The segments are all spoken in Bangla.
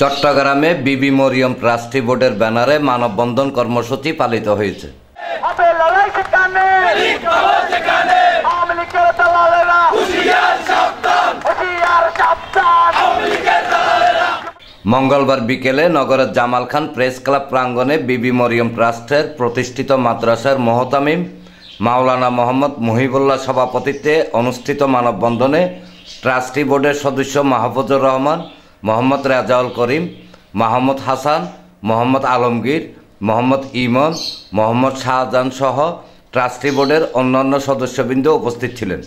চট্টগ্রামে বিবি মরিয়ম ট্রাস্টি বোর্ডের ব্যানারে মানববন্ধন কর্মসূচি পালিত হয়েছে। মঙ্গলবার বিকেলে নগরের জামাল খান প্রেস ক্লাব প্রাঙ্গণে বিবি মরিয়ম ট্রাস্টের প্রতিষ্ঠিত মাদ্রাসার মোহতামিম মাওলানা মোহাম্মদ মুহিবুল্লাহ সভাপতিত্বে অনুষ্ঠিত মানববন্ধনে ট্রাস্টি বোর্ডের সদস্য মাহফুজুর রহমান, মোহাম্মদ রেজাউল করিম, মোহাম্মদ হাসান, মোহাম্মদ আলমগীর, মোহাম্মদ ইমন, মোহাম্মদ শাহজাহান সহ ট্রাস্টি বোর্ডের অন্যান্য সদস্যবৃন্দ উপস্থিত ছিলেন।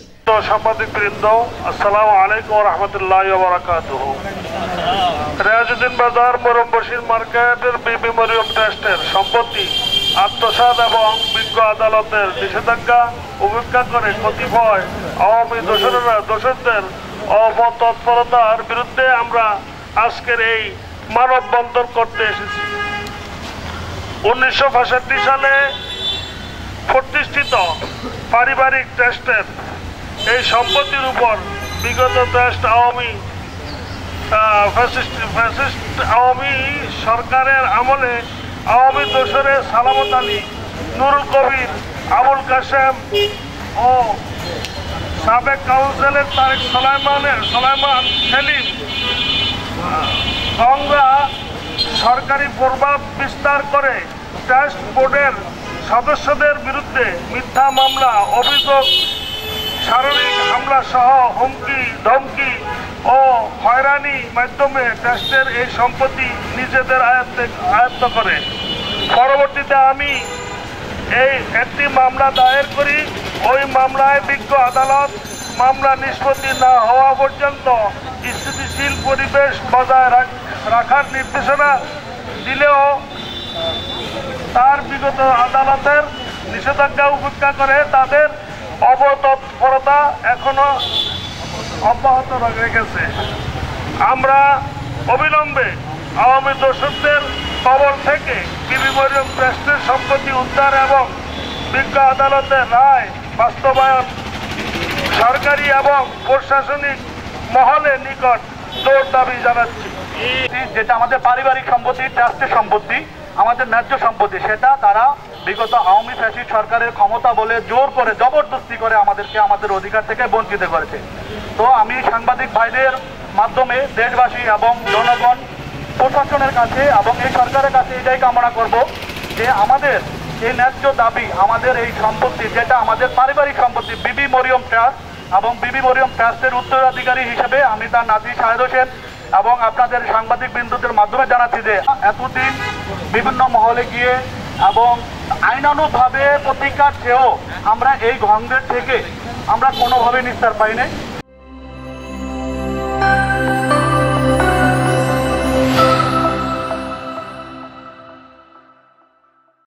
সাংবাদিকবৃন্দ, আসসালামু আলাইকুম ওয়া রাহমাতুল্লাহি ওয়া বারাকাতুহু। রিয়াজউদ্দিন বাজার মরম বশির মার্কেটের বিবি মরিয়ম ট্রাস্টের সম্পত্তি আত্মসাৎ এবং বিজ্ঞ আদালতের নিষেধাজ্ঞা উপেক্ষা করে কতিপয় আওয়ামী দোষরদের অপতৎপরতার বিরুদ্ধে আমরা আজকের এই মানববন্ধন করতে এসেছি। 1965 সালে প্রতিষ্ঠিত পারিবারিক ট্রাস্টের এই সম্পত্তির উপর বিগত ট্রাস্ট আওয়ামী সরকারের আমলে আওয়ামী দোসরে সালামত আলী, নুরুল কবির, আবুল কাসেম ও সাবেক কাউন্সিলর তারেক সুলাইমান সেলিম গঙ্গা সরকারি প্রভাব বিস্তার করে ট্রাস্ট বোর্ডের সদস্যদের বিরুদ্ধে মিথ্যা মামলা, অভিযোগ, শারীরিক হামলা সহ হুমকি ধমকি ও হয়রানির মাধ্যমে ট্রাস্টের এই সম্পত্তি নিজেদের আয়ত্ত করে। পরবর্তীতে আমি একটি মামলা দায়ের করি। ওই মামলায় বিজ্ঞ আদালত মামলা নিষ্পত্তি না হওয়া পর্যন্ত স্থিতিশীল পরিবেশ বজায় রাখার নির্দেশনা দিলেও তার বিগত আদালতের নিষেধাজ্ঞা উপেক্ষা করে তাদের অপতৎপরতা এখনো অব্যাহত রেখেছে। আমরা অবিলম্বে আওয়ামী দোষরদের কবল থেকে বিবি মরিয়ম ট্রাস্টের সম্পত্তি উদ্ধার এবং বিজ্ঞ আদালতের রায় বাস্তবায়ন সরকারি এবং প্রশাসনিক মহলের নিকট জোর দাবি জানাচ্ছি। যেটা আমাদের পারিবারিক সম্পত্তি, ট্রাস্টের সম্পত্তি, আমাদের ন্যায্য সম্পত্তি, সেটা তারা বিগত আওয়ামী ফ্যাসিস্ট সরকারের ক্ষমতা বলে জোর করে জবরদস্তি করে আমাদেরকে আমাদের অধিকার থেকে বঞ্চিত করেছে। তো আমি সাংবাদিক ভাইদের মাধ্যমে দেশবাসী এবং জনগণ, প্রশাসনের কাছে এবং এই সরকারের কাছে এটাই কামনা করব যে আমাদের এই ন্যায্য দাবি, আমাদের এই সম্পত্তি যেটা আমাদের পারিবারিক সম্পত্তি বিবি মরিয়ম ট্রাস্ট এবং বিবি মরিয়ম ট্রাস্টের উত্তরাধিকারী হিসেবে আমি তার নাতি শাহেদ হোসেন এবং আপনাদের সাংবাদিক বিন্দুদের মাধ্যমে জানাচ্ছি যে এতদিন বিভিন্ন মহলে গিয়ে এবং আইনানুগভাবে প্রতিকার চেয়েও আমরা এই গন্ধের থেকে আমরা কোনোভাবে নিস্তার পাই নাই।